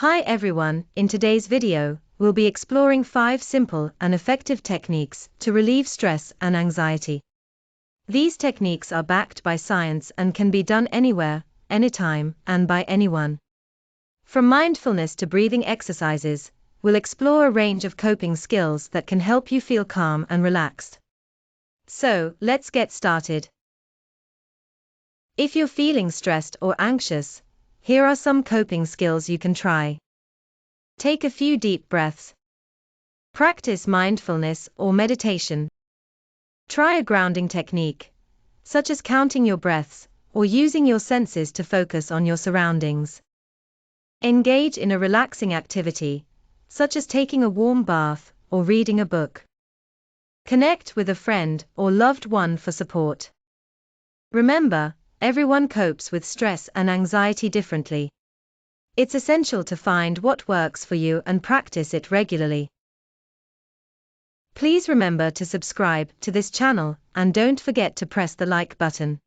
Hi everyone, in today's video, we'll be exploring 5 simple and effective techniques to relieve stress and anxiety. These techniques are backed by science and can be done anywhere, anytime, and by anyone. From mindfulness to breathing exercises, we'll explore a range of coping skills that can help you feel calm and relaxed. So, let's get started. If you're feeling stressed or anxious, here are some coping skills you can try. Take a few deep breaths. Practice mindfulness or meditation. Try a grounding technique, such as counting your breaths or using your senses to focus on your surroundings. Engage in a relaxing activity, such as taking a warm bath or reading a book. Connect with a friend or loved one for support. Remember, everyone copes with stress and anxiety differently. It's essential to find what works for you and practice it regularly. Please remember to subscribe to this channel and don't forget to press the like button.